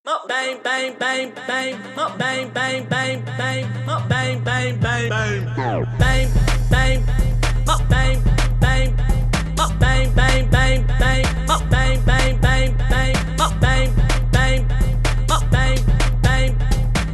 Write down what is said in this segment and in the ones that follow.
Mukbang, bang, bang, bang. Mukbang, bang, bang, bang. Mukbang, bang, bang, bang. Bang, bang. Mukbang, bang. Mukbang, bang, bang, bang. Mukbang, bang, bang, bang. Mukbang, bang. Mukbang, bang.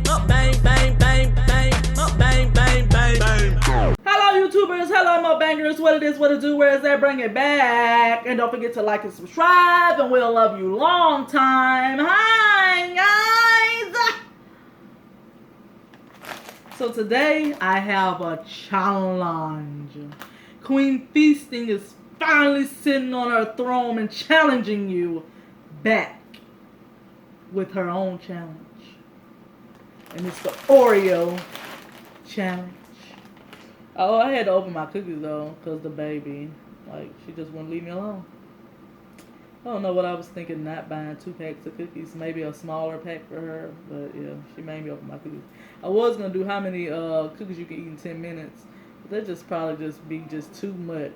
Mukbang, bang, bang, bang. Mukbang, bang, bang, bang. Hello YouTubers, hello Mukbangers, what it is, what it do, where is that, bring it back. And don't forget to like and subscribe, and we'll love you long time. Hi guys! So today I have a challenge. Queen Feasting is finally sitting on her throne and challenging you back with her own challenge. And it's the Oreo challenge. Oh, I had to open my cookies though, because the baby, she just wouldn't leave me alone. I don't know what I was thinking, not buying 2 packs of cookies, maybe a smaller pack for her, but yeah, she made me open my cookies. I was going to do how many cookies you can eat in 10 minutes, but that just probably be too much.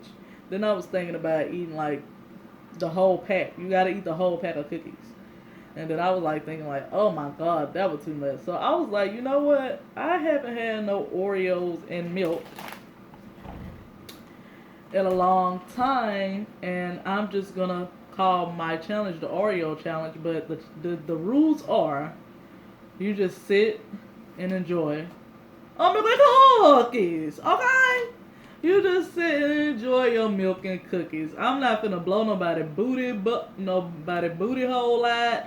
Then I was thinking about eating the whole pack. You got to eat the whole pack of cookies. And then I was thinking oh my God, that was too much. So I was like, you know what? I haven't had no Oreos and milk in a long time, and I'm just gonna call my challenge the Oreo challenge. But the rules are, you just sit and enjoy milk and cookies, okay? You just sit and enjoy your milk and cookies. I'm not gonna blow nobody booty hole out.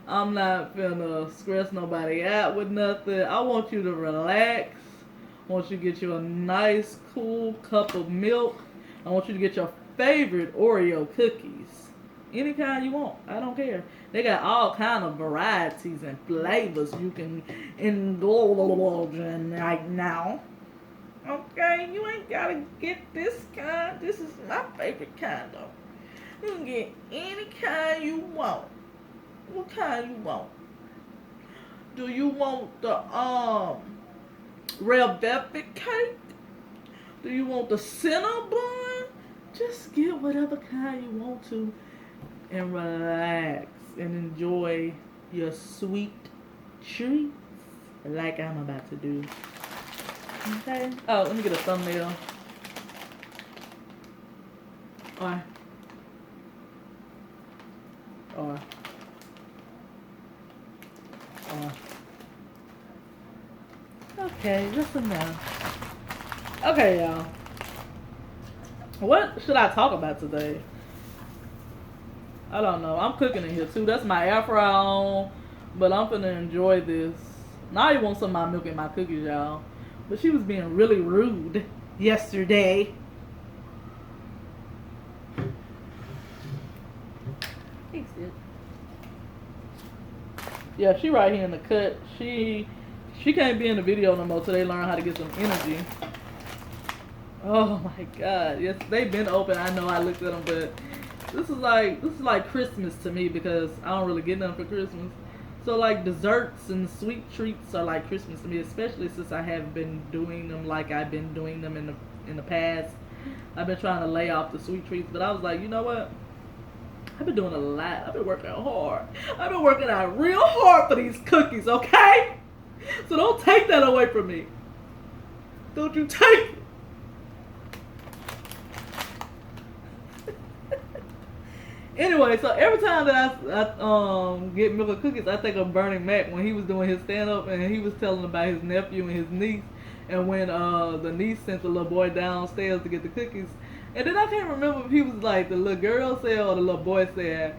I'm not finna stress nobody out with nothing. I want you to relax. I want you to get you a nice, cool cup of milk. I want you to get your favorite Oreo cookies. Any kind you want. I don't care. They got all kind of varieties and flavors you can indulge in right now. Okay, you ain't gotta get this kind. This is my favorite kind though. You can get any kind you want. What kind you want? Do you want the red velvet cake? Do you want the Cinnabon? Just get whatever kind you want to and relax and enjoy your sweet treats like I'm about to do. Okay? Oh, let me get a thumbnail. Or okay, listen now. Okay, y'all. What should I talk about today? I don't know. I'm cooking in here too. That's my air fryer on, but I'm finna enjoy this. Now I want some of my milk in my cookies, y'all. But she was being really rude yesterday. Thanks, dude. Yeah, she right here in the cut. She can't be in the video no more till they learn how to get some energy. Oh my God. Yes, they've been open. I know I looked at them, but this is like Christmas to me because I don't really get nothing for Christmas. So desserts and sweet treats are like Christmas to me, especially since I haven't been doing them like I've been doing them in the past. I've been trying to lay off the sweet treats, but I was like, you know what? I've been doing a lot. I've been working out hard. I've been working out real hard for these cookies, okay? So don't take that away from me. Don't you take it. Anyway, so every time that I get milk and cookies, I think of Bernie Mac when he was doing his stand-up and he was telling about his nephew and his niece. And when the niece sent the little boy downstairs to get the cookies. And then I can't remember if he was the little girl said or the little boy said,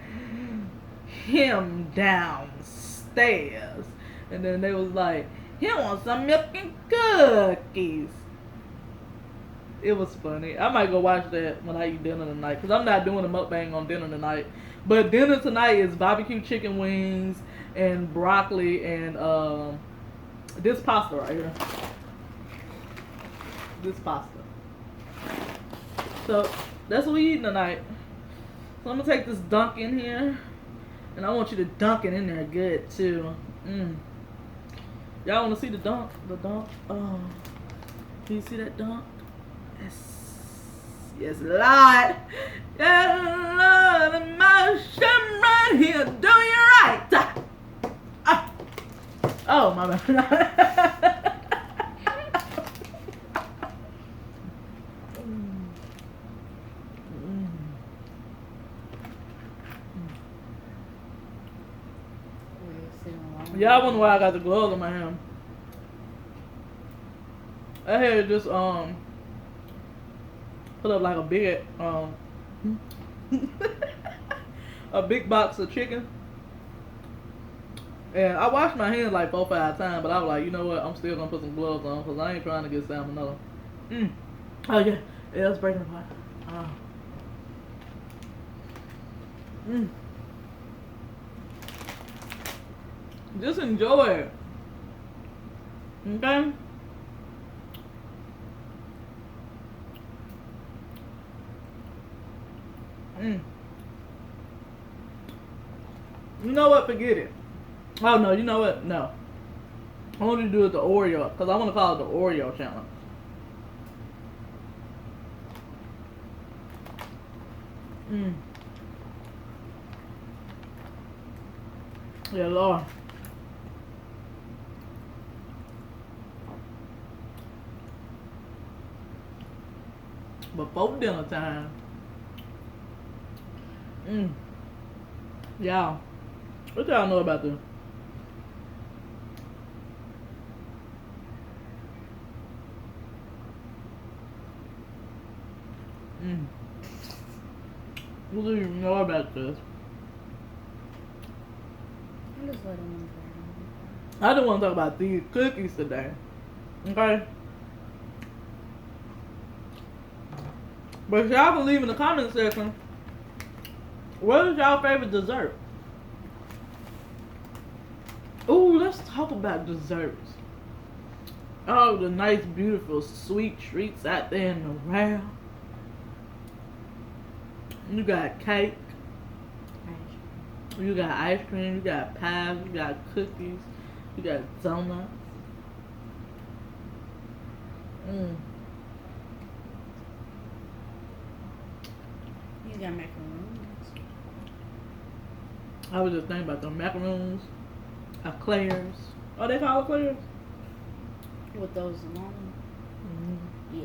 him downstairs. And then they was like, he wants some milk and cookies. It was funny. I might go watch that when I eat dinner tonight. Because I'm not doing a mukbang on dinner tonight. But dinner tonight is barbecue chicken wings and broccoli and this pasta right here. This pasta. So that's what we eating tonight. So I'm gonna take this dunk in here, and I want you to dunk it in there good too. Y'all wanna see the dunk? The dunk. Oh, can you see that dunk? Yes, Lord. Yeah, Lord, emotion right here. Do you right. Oh, my bad. Y'all wonder why I got the gloves on my hand. I had just put up like a big a big box of chicken. And I washed my hands like 4 or 5 times, but I was like, you know what? I'm still gonna put some gloves on because I ain't trying to get salmonella. Oh yeah, yeah, it's breaking apart. Oh. Just enjoy it. Okay? You know what? Forget it. Oh no, you know what? No. I want you to do it the Oreo, because I want to call it the Oreo challenge. Yeah, Lord. Before dinner time. Y'all. What y'all know about this? What do you know about this? I'm just letting them I just want to talk about these cookies today. Okay? But y'all can leave in the comment section, what is y'all favorite dessert? Ooh, let's talk about desserts. Oh, the nice, beautiful, sweet treats out there in the world. You got cake. You got ice cream. You got pies. You got cookies. You got donuts. You got macaroons. I was just thinking about the macaroons, eclairs. Oh, they call eclairs? With those long. Yeah.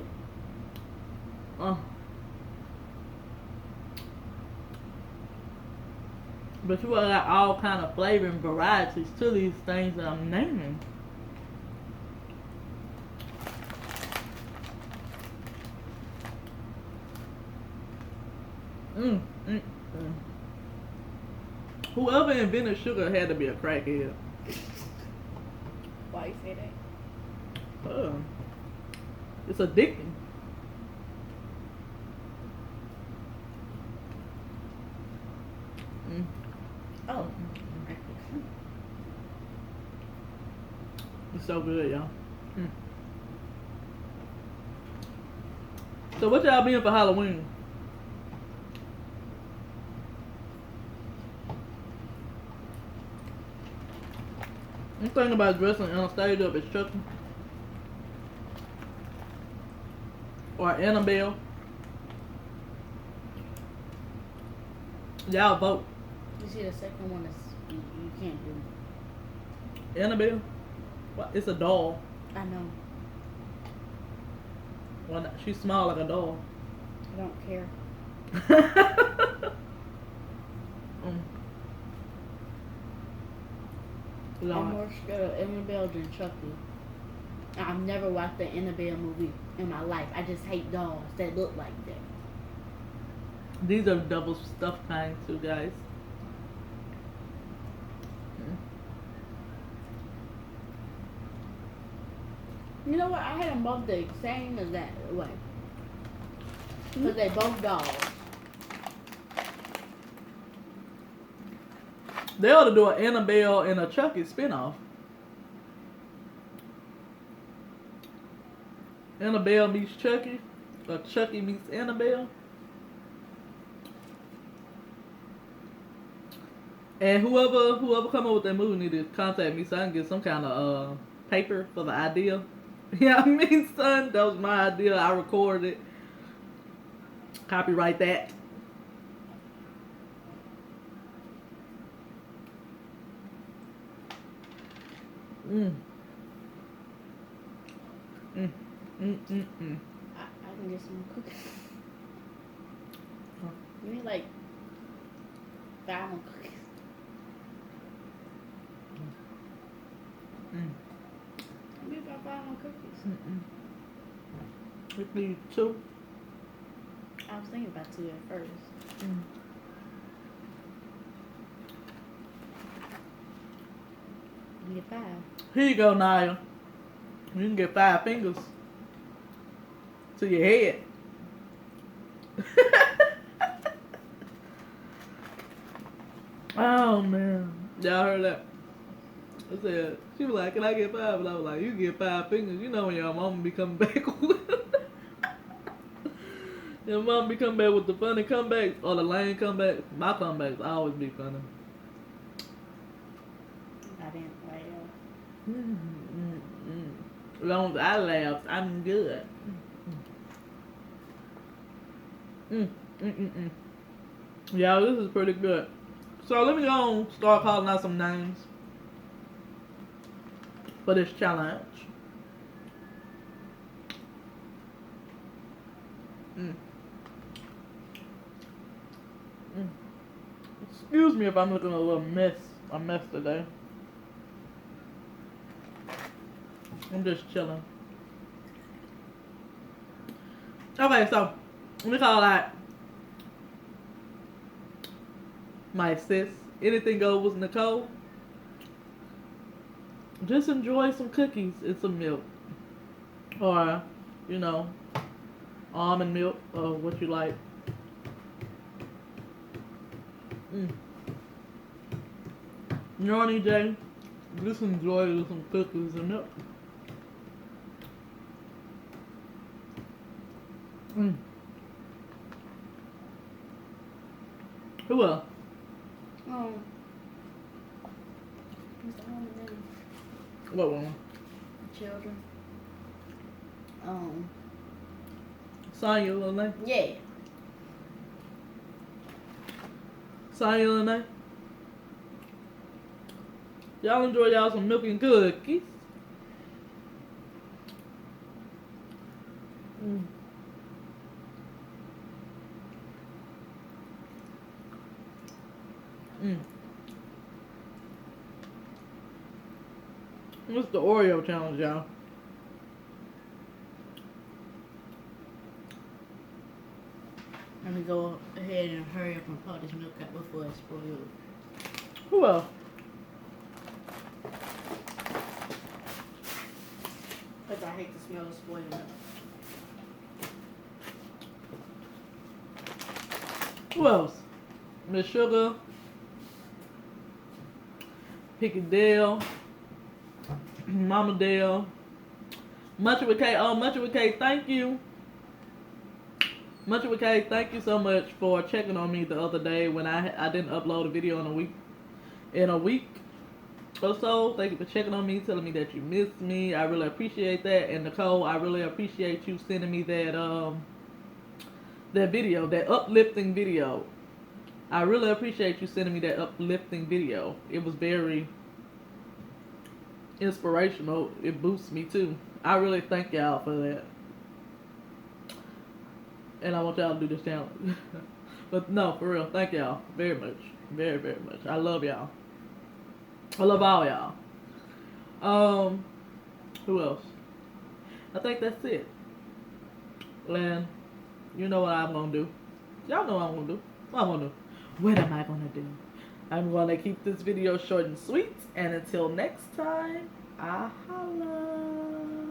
But you got all kind of flavor and varieties to these things that I'm naming. Whoever invented sugar had to be a crackhead. Why you say that? It's addicting. Oh. It's so good, y'all. So what y'all being for Halloween? I'm thinking about dressing Anastasia up as Chucky. Or Annabelle. Y'all vote. You see the second one is you can't do. Annabelle? What? It's a doll. I know. Well, she's small like a doll. I don't care. I'm more scared of Annabelle than Chucky. I've never watched an Annabelle movie in my life. I just hate dolls that look like that. These are double stuffed kinds too, guys. You know what? I had them both the same as that way. Because they both dolls. They ought to do an Annabelle and a Chucky spinoff. Annabelle meets Chucky, or Chucky meets Annabelle. And whoever come up with that movie need to contact me so I can get some kind of paper for the idea. Yeah, I mean, son, that was my idea. I recorded it. Copyright that. Mm. Mm. Mm. Mm. Mm. I can get some cookies. Huh. Give me like 5 more cookies. Mm. Give me about 5 more cookies. Mm. We need 2. I was thinking about 2 at first. Mm. You get 5. Here you go, Naya. You can get 5 fingers to your head. Oh man, y'all heard that? I said she was like, "Can I get 5?" And I was like, "You get 5 fingers." You know when your mama be coming back with your mama be coming back with the funny comebacks or the lame comebacks. My comebacks always be funny. I didn't laugh. As long as I laugh, I'm good. Yeah, this is pretty good. So let me go on start calling out some names for this challenge. Mm. Mm. Excuse me if I'm looking a little a mess today. I'm just chilling. Okay, so let me call out my sis. Anything goes with Nicole. Just enjoy some cookies and some milk. Or, you know, almond milk or what you like. Yarny J, just enjoy some cookies and milk. Who else? What's the one of them? What one? Children. Sonya little name? Yeah. Sonya little name? Y'all enjoy y'all some milk and cookies. What's the Oreo challenge, y'all? Let me go ahead and hurry up and pour this milk out before it spoils. Who else? Because I hate the smell of spoiled milk. Who else? Miss Sugar, Picky Dale, Mama Dale, Much with K. Oh, Much with K, thank you. Much with K, thank you so much for checking on me the other day when I didn't upload a video in a week or so. Thank you for checking on me, telling me that you missed me. I really appreciate that. And Nicole, I really appreciate you sending me that video, that uplifting video. I really appreciate you sending me that uplifting video. It was very inspirational. It boosts me too. I really thank y'all for that. And I want y'all to do this challenge. But no, for real, thank y'all very much. Very, very much. I love y'all. I love all y'all. Who else? I think that's it. And you know what I'm gonna do. Y'all know what I'm gonna do. What I'm gonna do. What am I gonna do? I'm gonna keep this video short and sweet. And until next time, I holla.